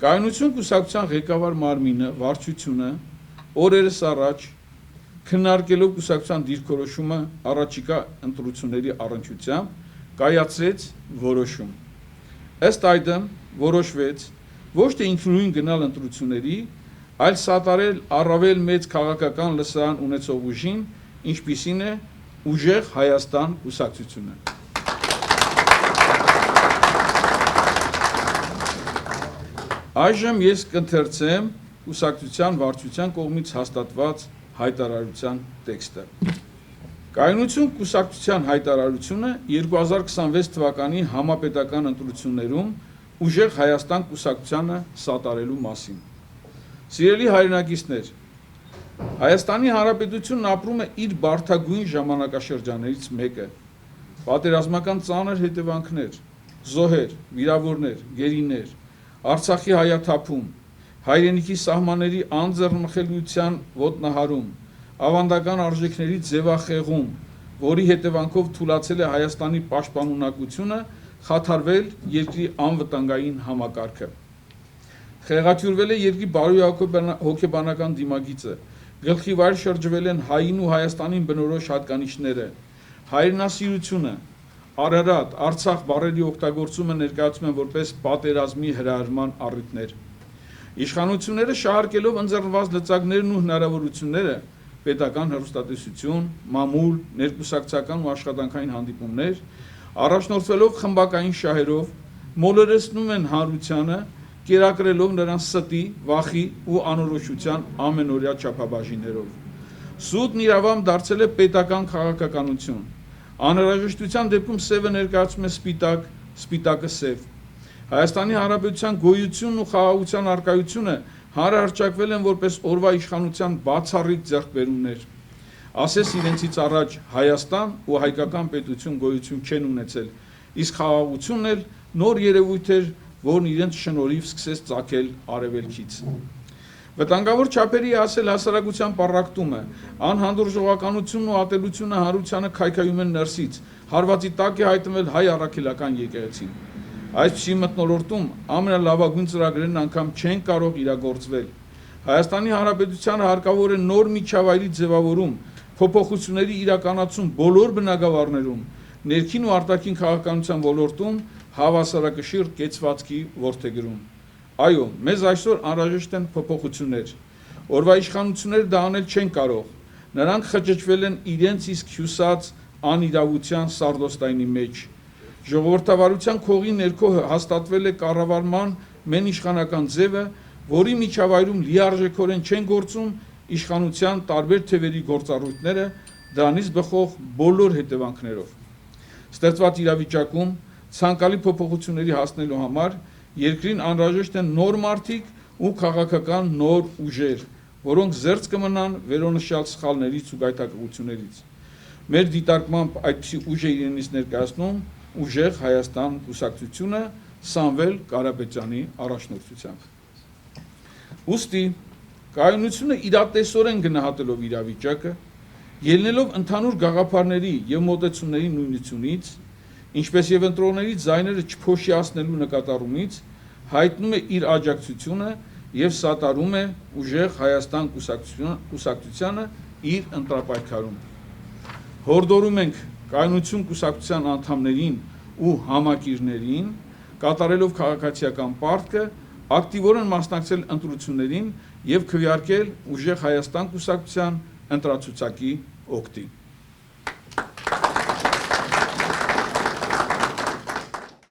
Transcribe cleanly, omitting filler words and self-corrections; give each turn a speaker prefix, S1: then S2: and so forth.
S1: Կայունություն կուսակցության ղեկավար մարմինը, վարչությունը օրերս առաջ քննարկելով կուսակցության դիրքորոշումը առաջիկա ընտրությունների առնչությամբ կայացրեց որոշում։ Ըստ այդմ որոշվեց ոչ թե ինքնուրույն գնալ ընտրությունների, այլ սատարել առավել մեծ քաղաքական լսարան ունեցող ուժին, ինչպիսին է Ուժեղ Հայաստան կուսակցությունը։ Այժմ ես կընթերցեմ կուսակցության վարչության կողմից հաստատված հայտարարության տեքստը։ Կայունություն կուսակցության հայտարարությունը 2026 թվականի համապետական ընտրություններում Ուժեղ Հայաստան կուսակցությանը սատարելու մասին։ Սիրելի հայրենակիցներ, Հայաստանի Հանրապետությունն ապրում է իր բարդագույն ժամանակաշրջաններից մեկը։ Պատերազմական ծանր հետևանքներ, զոհեր, վիրավորներ, գերիներ, Արցախի հայաթափում, հայրենիքի սահմանների անձեռնմխելիության ոտնահարում, ավանդական արժեքների ձևախեղում, որի հետևանքով թուլացել է Հայաստանի պաշտպանունակությունը, խաթարվել երկրի անվտանգային համակարգը։ Խեղաթյուրվել է երկրի բարոյահոգեբանական դիմագիծը, գլխի վայր շրջվել են հային ու Հայաստանին բնորոշ հատկանիշները, հայրենասիրությունը, Արարատ, Արցախ բառերի օգտագործումը ներկայացում են որպես պատերազմի հրահրման առիթներ։ Իշխանությունները շահարկելով ընձեռնված լծակներն ու հնարավորությունները, պետական հեռուստատեսություն, մամուլ, ներկուսակցական ու աշխատանքային հանդիպումներ, առաջնորդվելով խմբակային շահերով, մոլորեցնում են հանրությանը, կերակրելով նրան ստի, վախի ու անորոշության ամենօրյա չափաբաժիններով։ Սուտն իրավամբ դարձել է պետական քաղաքականություն։ Անհրաժեշտության դեպքում սևը ներկայացում է սպիտակ, սպիտակը սև։ Հայաստանի Հանրապետության գոյությունն ու խաղաղության առկայությունը հանրահռչակվել են որպես օրվա իշխանության բացառիկ ձեռքբերումներ։ Ասես իրենցից առաջ Հայաստան ու հայկական պետություն գոյություն չեն ունեցել, իսկ խաղաղությունն էլ նոր երևույթ էր, որն իրենց շնորհիվ սկսեց ծագել արևելքից։ Վտանգավոր չափերի հասել հասարակության պառակտումը, անհանդուրժողականությունն ու ատելությունը հանրությանը քայքայում են ներսից, հարվածի տակ է հայտնվել հայ առաքելական եկեղեցին։ Այսպիսի մթնոլորտում ամենալավագույն ծրագրերն անգամ չեն կարող իրագործվել։ Հայաստանի Հանրապետությանը հարկավոր է նոր միջավայրի ձևավորում, փոփոխությունների իրականացում բոլոր բնագավառներում, ներքին ու արտաքին քաղաքականության ոլորտում հավասարակշիռ կեցվածքի որդեգրում։ Այո, մեզ այսօր անհրաժեշտ են փոփոխություններ։ Օրվա իշխանությունները դա անել չեն կարող։ Նրանք խճճվել են իրենց իսկ հյուսած անիրավության սարդոստայնի մեջ։ Ժողովրդավարության քողի ներքո հաստատվել է կառավարման մենիշխանական ձևը, որի միջավայրում լիարժեքորեն չեն գործում իշխանության տարբեր թևերի գործառույթները, դրանից բխող բոլոր հետևանքներով։ Ստեղծված իրավիճակում ցանկալի փոփոխությունների հասնելու համար երկրին անհրաժեշտ են նոր մարդիկ ու քաղաքական նոր ուժեր, որոնք զերծ կմնան վերոնշյալ սխալներից ու գայթակղություններից։ Մեր դիտարկմամբ այդպիսի ուժ է իրենից ներկայացնում Ուժեղ Հայաստան կուսակցությունը Սամվել Կարապետյանի առաջնորդությամբ։ Ուստի կայունությունը իրատեսորեն գնահատելով իրավիճակը, ելնելով ընդհանուր գաղափարների եւ մոտեցումների նույնությունից, ինչպես եւ ընտրողների ձայները չփոշիացնելու նկատառումից, հայտնում է իր աջակցությունը եւ սատարում է Ուժեղ Հայաստան կուսակցությանը իր ընտրապայքարում։ Հորդորում ենք կայունություն կուսակցության անդամներին ու համակիրներին, կատարելով քաղաքացիական պարտքը, ակտիվորեն մասնակցել ընտրություններին եւ քվեարկել Ուժեղ Հայաստան կուսակցության ընտրացուցակի օգտին։